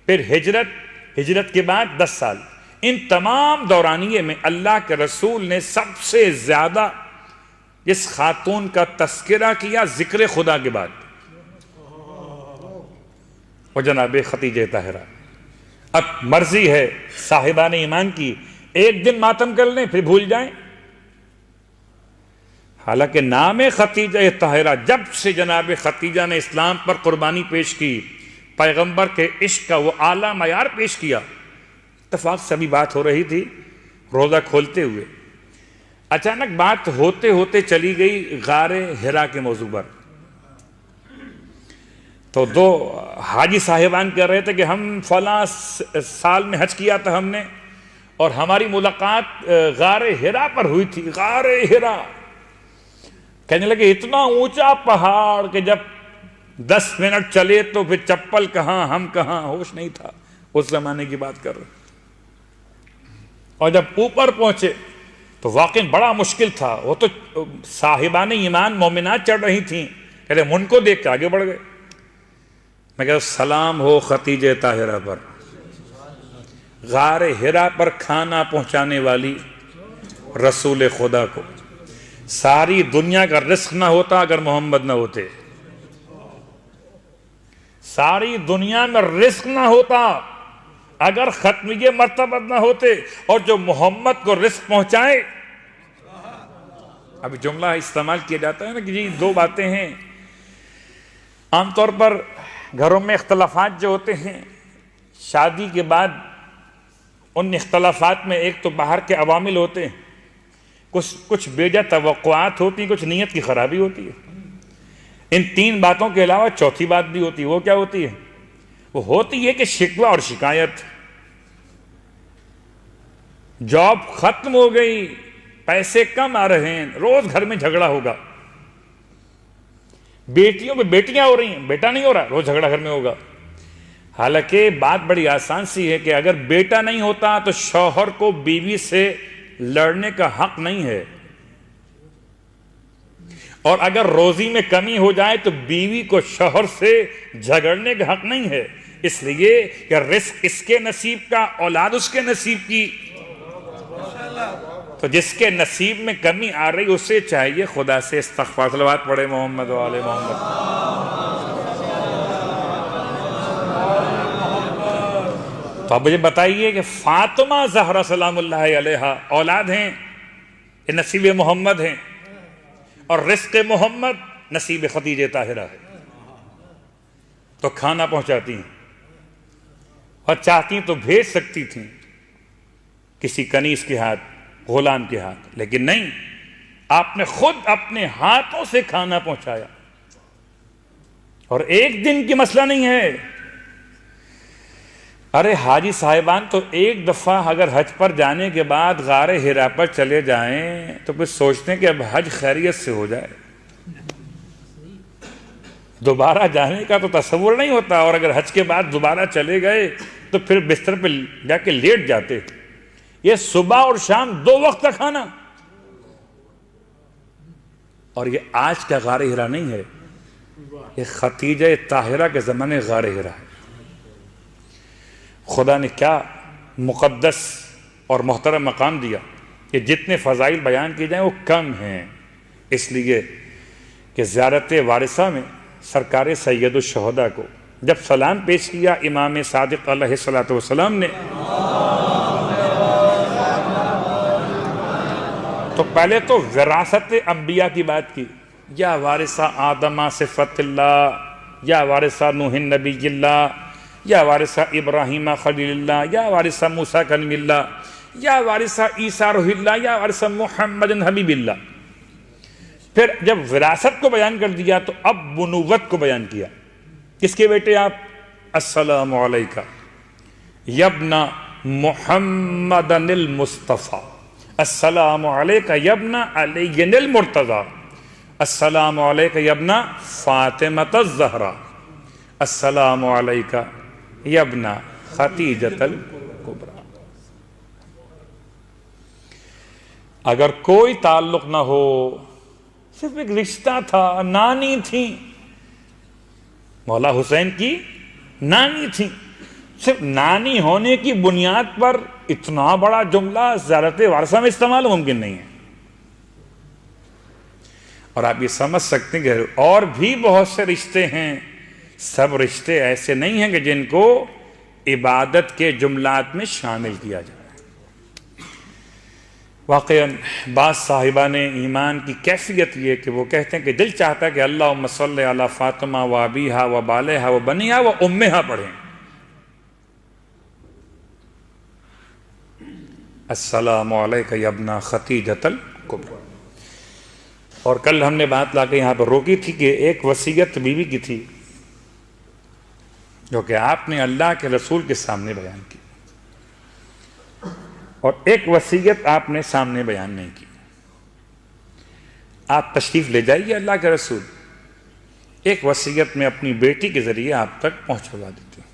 پھر ہجرت کے بعد 10 سال، ان تمام دورانیے میں اللہ کے رسول نے سب سے زیادہ اس خاتون کا تذکرہ کیا ذکر خدا کے بعد، وہ جناب خدیجہ طاہرہ۔ اب مرضی ہے صاحبان ایمان کی، ایک دن ماتم کر لیں پھر بھول جائیں، حالانکہ نام خدیجہ طاہرہ، جب سے جناب خدیجہ نے اسلام پر قربانی پیش کی، پیغمبر کے عشق کا وہ اعلیٰ معیار پیش کیا۔ اتفاق سے ابھی بات ہو رہی تھی روزہ کھولتے ہوئے، اچانک بات ہوتے ہوتے چلی گئی غار حرا کے موضوع پر۔ تو 2 حاجی صاحبان کہہ رہے تھے کہ ہم فلاں سال میں حج کیا تھا ہم نے، اور ہماری ملاقات غار حرا پر ہوئی تھی۔ غار حرا کہنے لگے اتنا اونچا پہاڑ کہ جب 10 منٹ چلے تو پھر چپل کہاں ہم کہاں، ہوش نہیں تھا، اس زمانے کی بات کر رہے۔ اور جب اوپر پہنچے تو واقعی بڑا مشکل تھا، وہ تو صاحبان ایمان مومنات چڑھ رہی تھیں، کہہ رہے ہم ان کو دیکھ کے آگے بڑھ گئے۔ میں کہتا ہوں سلام ہو ختیجہ طاہرہ پر، غار حرا پر کھانا پہنچانے والی رسول خدا کو۔ ساری دنیا کا رزق نہ ہوتا اگر محمد نہ ہوتے، ساری دنیا میں رزق نہ ہوتا اگر ختمیہ مرتبہ نہ ہوتے، اور جو محمد کو رزق پہنچائے۔ اب جملہ استعمال کیا جاتا ہے نا کہ جی دو باتیں ہیں، عام طور پر گھروں میں اختلافات جو ہوتے ہیں شادی کے بعد، ان اختلافات میں ایک تو باہر کے عوامل ہوتے ہیں، کچھ بیجا توقعات ہوتی ہیں، کچھ نیت کی خرابی ہوتی ہے۔ ان تین باتوں کے علاوہ چوتھی بات بھی ہوتی ہے۔ وہ کیا ہوتی ہے؟ وہ ہوتی ہے کہ شکوہ اور شکایت۔ جاب ختم ہو گئی، پیسے کم آ رہے ہیں، روز گھر میں جھگڑا ہوگا۔ بیٹیوں میں بیٹیاں ہو رہی ہیں، بیٹا نہیں ہو رہا، روز جھگڑا گھر میں ہوگا۔ حالانکہ بات بڑی آسان سی ہے کہ اگر بیٹا نہیں ہوتا تو شوہر کو بیوی سے لڑنے کا حق نہیں ہے، اور اگر روزی میں کمی ہو جائے تو بیوی کو شوہر سے جھگڑنے کا حق نہیں ہے، اس لیے کہ رزق اس کے نصیب کا، اولاد اس کے نصیب کی۔ تو جس کے نصیب میں کمی آ رہی اسے چاہیے خدا سے استغفار، صلوات پڑھے محمد و آل محمد۔ تو اب مجھے بتائیے کہ فاطمہ زہرا سلام اللہ علیہا اولاد ہیں، یہ نصیب محمد ہیں، اور رزق محمد نصیب خدیجہ طاہرہ ہے۔ تو کھانا پہنچاتی ہیں، اور چاہتی تو بھیج سکتی تھیں کسی کنیز کے ہاتھ، غلام کے ہاتھ، لیکن نہیں، آپ نے خود اپنے ہاتھوں سے کھانا پہنچایا۔ اور ایک دن کی مسئلہ نہیں ہے، ارے حاجی صاحبان تو ایک دفعہ اگر حج پر جانے کے بعد غار حرا پر چلے جائیں تو پھر سوچتے ہیں کہ اب حج خیریت سے ہو جائے، دوبارہ جانے کا تو تصور نہیں ہوتا، اور اگر حج کے بعد دوبارہ چلے گئے تو پھر بستر پہ جا کے لیٹ جاتے۔ یہ صبح اور شام 2 وقت کا کھانا، اور یہ آج کا غار حرا نہیں ہے، یہ خدیجہ طاہرہ کے زمانے غار حرا ہے۔ خدا نے کیا مقدس اور محترم مقام دیا کہ جتنے فضائل بیان کیے جائیں وہ کم ہیں، اس لیے کہ زیارت وارثہ میں سرکار سید الشہداء کو جب سلام پیش کیا امام صادق علیہ السلام نے، تو پہلے تو وراثت انبیاء کی بات کی، یا وارثہ آدم صفت اللہ، یا وارثہ نوح نبی اللہ، یا وارثہ ابراہیم خلیل اللہ، یا وارثہ موسیٰ کلیم اللہ، یا وارثہ عیسیٰ روح اللہ، یا وارثہ محمد حبیب اللہ۔ پھر جب وراثت کو بیان کر دیا تو اب بنوت کو بیان کیا۔ کس کے بیٹے آپ؟ السلام علیکہ یبن محمد المصطفیٰ، السلام علیکہ یبن علی المرتضیٰ، السلام علیکہ یبن فاطمہ الزہرا، السلام علیکہ یبن خدیجۃ الکبریٰ۔ اگر کوئی تعلق نہ ہو، صرف ایک رشتہ تھا، نانی تھی، مولا حسین کی نانی تھی، صرف نانی ہونے کی بنیاد پر اتنا بڑا جملہ زیارت وارثہ میں استعمال ممکن نہیں ہے۔ اور آپ یہ سمجھ سکتے ہیں کہ اور بھی بہت سے رشتے ہیں، سب رشتے ایسے نہیں ہیں کہ جن کو عبادت کے جملات میں شامل کیا جائے۔ واقعاً بعض صاحبان ایمان کی کیفیت یہ کہ وہ کہتے ہیں کہ دل چاہتا ہے کہ اللہم صلی علی فاطمہ و ابیہا و بالہا و بنیہا و امہا پڑھیں، السلام علیکہ یبن خدیجۃ الکبریٰ۔ اور کل ہم نے بات لا کے یہاں پر روکی تھی کہ ایک وصیت بیوی کی تھی جو کہ آپ نے اللہ کے رسول کے سامنے بیان کی، اور ایک وصیت آپ نے سامنے بیان نہیں کی۔ آپ تشریف لے جائیے اللہ کے رسول، ایک وصیت میں اپنی بیٹی کے ذریعے آپ تک پہنچوا دیتے ہیں۔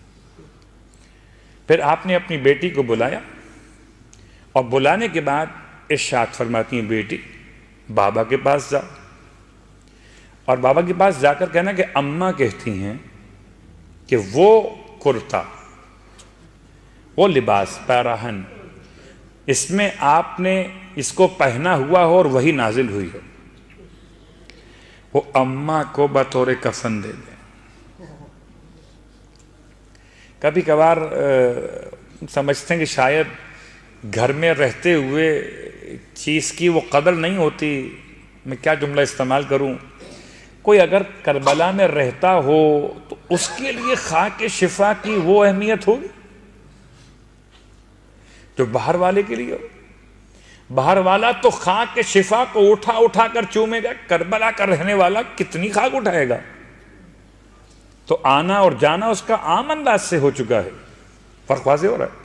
پھر آپ نے اپنی بیٹی کو بلایا، اور بلانے کے بعد ارشاد فرماتی ہیں بیٹی بابا کے پاس جاؤ، اور بابا کے پاس جا کر کہنا کہ اماں کہتی ہیں کہ وہ کرتا، وہ لباس پیراہن، اس میں آپ نے اس کو پہنا ہوا ہو اور وہی نازل ہوئی ہو، وہ اماں کو بطور کفن دے دیں۔ کبھی کبھار سمجھتے ہیں کہ شاید گھر میں رہتے ہوئے چیز کی وہ قدر نہیں ہوتی، میں کیا جملہ استعمال کروں، کوئی اگر کربلا میں رہتا ہو تو اس کے لیے خاک شفا کی وہ اہمیت ہوگی جو باہر والے کے لیے ہو۔ باہر والا تو خاک شفا کو اٹھا اٹھا کر چومے گا، کربلا کا رہنے والا کتنی خاک اٹھائے گا؟ تو آنا اور جانا اس کا عام انداز سے ہو چکا ہے، فرق واضح ہو رہا ہے۔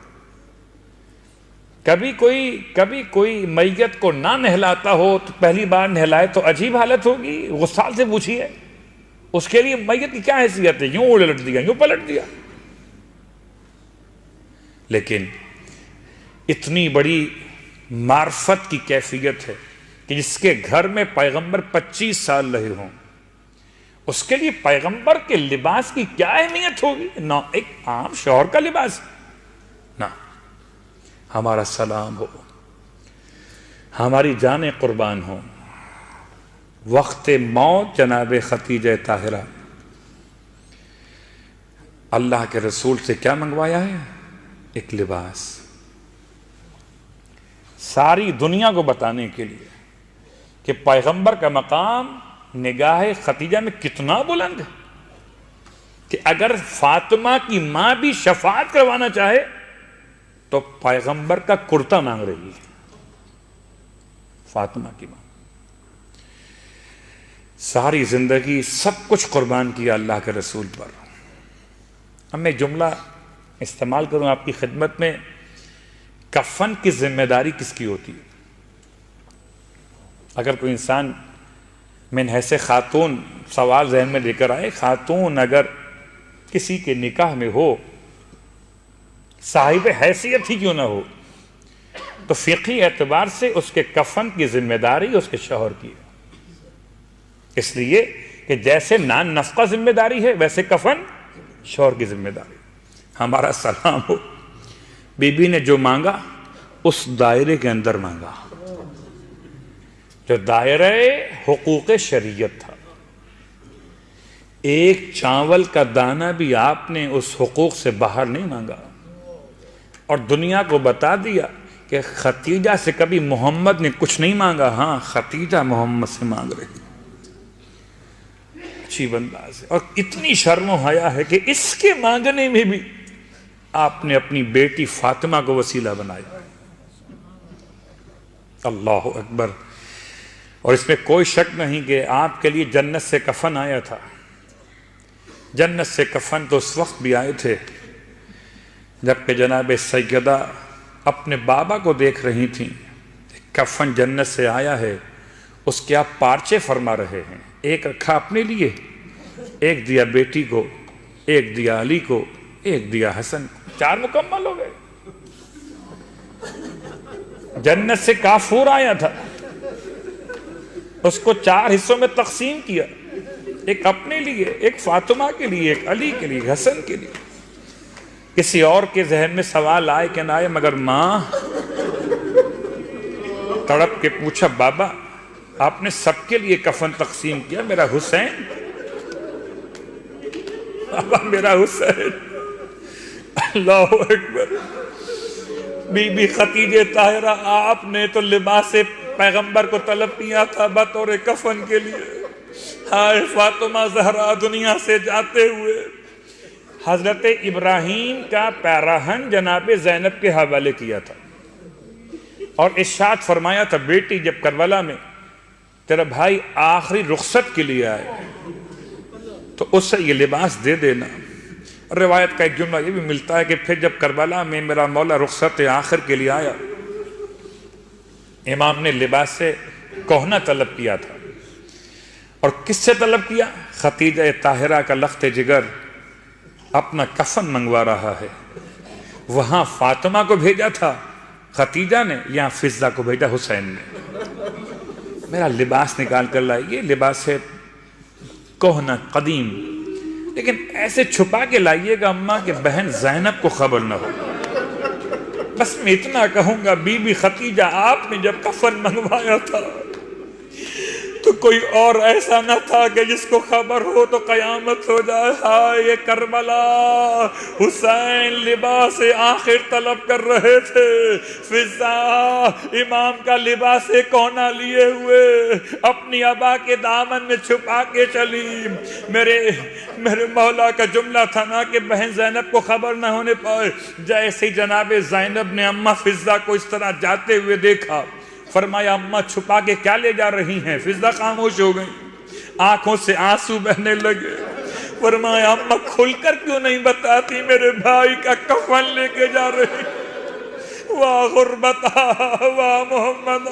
کبھی کوئی میت کو نہ نہلاتا ہو تو پہلی بار نہلائے تو عجیب حالت ہوگی، غسال سے پوچھیے اس کے لیے میت کی کیا حیثیت ہے، یوں الٹ دیا یوں پلٹ دیا۔ لیکن اتنی بڑی معرفت کی کیفیت ہے کہ جس کے گھر میں پیغمبر 25 سال رہے ہوں، اس کے لیے پیغمبر کے لباس کی کیا اہمیت ہوگی؟ نہ ایک عام شوہر کا لباس، نہ ہمارا سلام ہو، ہماری جانیں قربان ہو۔ وقت موت جناب خدیجہ طاہرہ اللہ کے رسول سے کیا منگوایا ہے؟ ایک لباس، ساری دنیا کو بتانے کے لیے کہ پیغمبر کا مقام نگاہ خدیجہ میں کتنا بلند ہے کہ اگر فاطمہ کی ماں بھی شفاعت کروانا چاہے تو پیغمبر کا کرتا مانگ رہی ہے۔ فاطمہ کی ماں ساری زندگی سب کچھ قربان کیا اللہ کے رسول پر۔ اب میں جملہ استعمال کروں آپ کی خدمت میں، کفن کی ذمہ داری کس کی ہوتی ہے؟ اگر کوئی انسان من حیث خاتون سوال ذہن میں لے کر آئے، خاتون اگر کسی کے نکاح میں ہو، صاحب حیثیت ہی کیوں نہ ہو، تو فقہی اعتبار سے اس کے کفن کی ذمہ داری اس کے شوہر کی ہے۔ اس لیے کہ جیسے نان نفقہ ذمہ داری ہے ویسے کفن شوہر کی ذمہ داری۔ ہمارا سلام ہو، بی بی نے جو مانگا اس دائرے کے اندر مانگا جو دائرہ حقوق شریعت تھا۔ ایک چاول کا دانہ بھی آپ نے اس حقوق سے باہر نہیں مانگا، اور دنیا کو بتا دیا کہ خدیجہ سے کبھی محمد نے کچھ نہیں مانگا، ہاں خدیجہ محمد سے مانگ رہی۔ اچھی انداز ہے، اور اتنی شرم و حیا ہے کہ اس کے مانگنے میں بھی آپ نے اپنی بیٹی فاطمہ کو وسیلہ بنایا۔ اللہ اکبر۔ اور اس میں کوئی شک نہیں کہ آپ کے لیے جنت سے کفن آیا تھا۔ جنت سے کفن تو اس وقت بھی آئے تھے جبکہ جناب سیدہ اپنے بابا کو دیکھ رہی تھیں، کفن جنت سے آیا ہے، اس کے آپ پارچے فرما رہے ہیں، ایک رکھا اپنے لیے، ایک دیا بیٹی کو، ایک دیا علی کو، ایک دیا حسن کو، 4 مکمل ہو گئے۔ جنت سے کافور آیا تھا، اس کو 4 حصوں میں تقسیم کیا، ایک اپنے لیے، ایک فاطمہ کے لیے، ایک علی کے لیے، حسن کے لیے۔ کسی اور کے ذہن میں سوال آئے کہ نہ آئے، مگر ماں تڑپ کے پوچھا، بابا آپ نے سب کے لیے کفن تقسیم کیا، میرا حسین، بابا میرا حسین۔ اللہ اکبر۔ بی بی خدیجہ طاہرہ آپ نے تو لباس پیغمبر کو طلب کیا تھا بطور کفن کے لیے، ہائے فاطمہ زہرا دنیا سے جاتے ہوئے حضرت ابراہیم کا پیراہن جناب زینب کے حوالے کیا تھا، اور ارشاد فرمایا تھا، بیٹی جب کربلا میں تیرا بھائی آخری رخصت کے لیے آئے تو اس سے یہ لباس دے دینا۔ روایت کا ایک جملہ یہ بھی ملتا ہے کہ پھر جب کربلا میں میرا مولا رخصت آخر کے لیے آیا، امام نے لباس سے کہنا طلب کیا تھا، اور کس سے طلب کیا؟ خدیجہ طاہرہ کا لخت جگر اپنا کفن منگوا رہا ہے، وہاں فاطمہ کو بھیجا تھا خدیجہ نے، یہاں فضہ کو بھیجا حسین نے، میرا لباس نکال کر لائیے۔ لباس ہے کہنا قدیم، لیکن ایسے چھپا کے لائیے گا اماں کہ بہن زینب کو خبر نہ ہو۔ بس میں اتنا کہوں گا، بی بی ختیجہ آپ نے جب کفن منگوایا تھا تو کوئی اور ایسا نہ تھا کہ جس کو خبر ہو تو قیامت ہو جائے۔ ہائے یہ کربلا، حسین لباس آخر طلب کر رہے تھے، فضا امام کا لباس کونا لیے ہوئے اپنی ابا کے دامن میں چھپا کے چلی۔ میرے مولا کا جملہ تھا نا کہ بہن زینب کو خبر نہ ہونے پائے۔ جیسے جناب زینب نے اماں فضا کو اس طرح جاتے ہوئے دیکھا، فرمایا اماں چھپا کے کیا لے جا رہی ہیں؟ فضا خاموش ہو گئی، آنکھوں سے آنسو بہنے لگے۔ فرمایا اماں کھل کر کیوں نہیں بتاتی میرے بھائی کا کفن لے کے جا رہی؟ واہ غربتا، واہ محمد،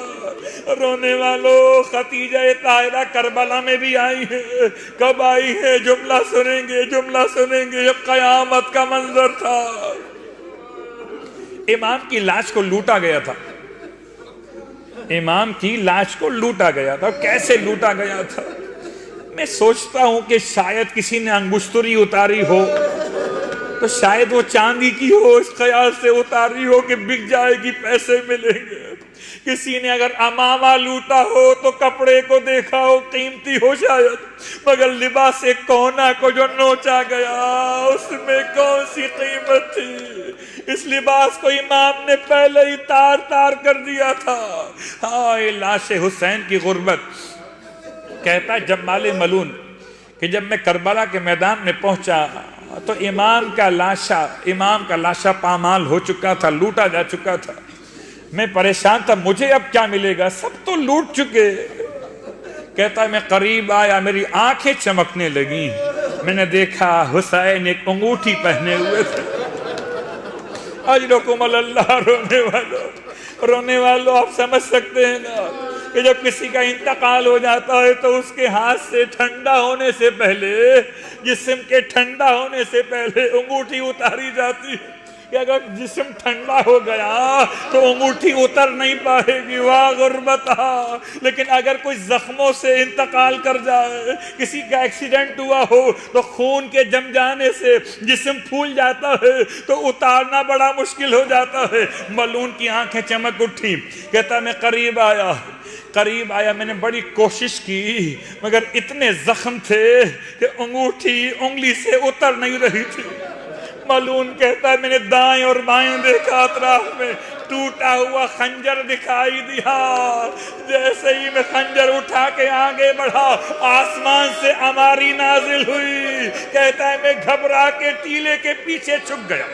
رونے والوں ختیجہ طاہرہ کربلا میں بھی آئی ہیں۔ کب آئی ہے؟ جملہ سنیں گے، جملہ سنیں گے۔ یہ قیامت کا منظر تھا۔ امام کی لاش کو لوٹا گیا تھا، امام کی لاش کو لوٹا گیا تھا۔ کیسے لوٹا گیا تھا؟ میں سوچتا ہوں کہ شاید کسی نے انگشتری اتاری ہو تو شاید وہ چاندی کی ہو، اس خیال سے اتاری ہو کہ بک جائے گی، پیسے ملیں گے۔ کسی نے اگر امامہ لوٹا ہو تو کپڑے کو دیکھا ہو قیمتی ہو شاید، مگر لباس کونا کو جو نوچا گیا اس میں کون سی قیمت تھی؟ اس لباس کو امام نے پہلے ہی تار تار کر دیا تھا۔ ہائے لاش حسین کی غربت۔ کہتا ہے جمال ملون کہ جب میں کربلا کے میدان میں پہنچا تو امام کا لاشا پامال ہو چکا تھا، لوٹا جا چکا تھا۔ میں پریشان تھا، مجھے اب کیا ملے گا؟ سب تو لوٹ چکے۔ کہتا ہے میں قریب آیا، میری آنکھیں چمکنے لگیں، میں نے دیکھا حسین ایک انگوٹھی پہنے ہوئے تھے۔ اجرکم اللہ، رونے والوں آپ سمجھ سکتے ہیں نا کہ جب کسی کا انتقال ہو جاتا ہے تو اس کے ہاتھ سے ٹھنڈا ہونے سے پہلے، جسم کے ٹھنڈا ہونے سے پہلے انگوٹھی اتاری جاتی ہے کہ اگر جسم ٹھنڈا ہو گیا تو انگوٹھی اتر نہیں پائے گی۔ واہ غربتہ۔ لیکن اگر کوئی زخموں سے انتقال کر جائے، کسی کا ایکسیڈنٹ ہوا ہو تو خون کے جم جانے سے جسم پھول جاتا ہے تو اتارنا بڑا مشکل ہو جاتا ہے۔ ملون کی آنکھیں چمک اٹھی، کہتا میں قریب آیا، میں نے بڑی کوشش کی مگر اتنے زخم تھے کہ انگوٹھی انگلی سے اتر نہیں رہی تھی۔ ملون کہتا ہے میں نے دائیں اور بائیں دیکھا، اطراف میں ٹوٹا ہوا خنجر دکھائی دیا۔ جیسے ہی میں خنجر اٹھا کے آگے بڑھا، آسمان سے عماری نازل ہوئی۔ کہتا ہے میں گھبرا کے ٹیلے کے پیچھے چھپ گیا۔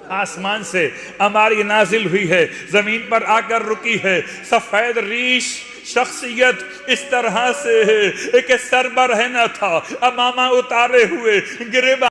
آسمان سے عماری نازل ہوئی ہے، زمین پر آ کر رکی ہے۔ سفید ریش شخصیت اس طرح سے ہے کہ سر برہنہ تھا، امامہ اتارے ہوئے، گریباں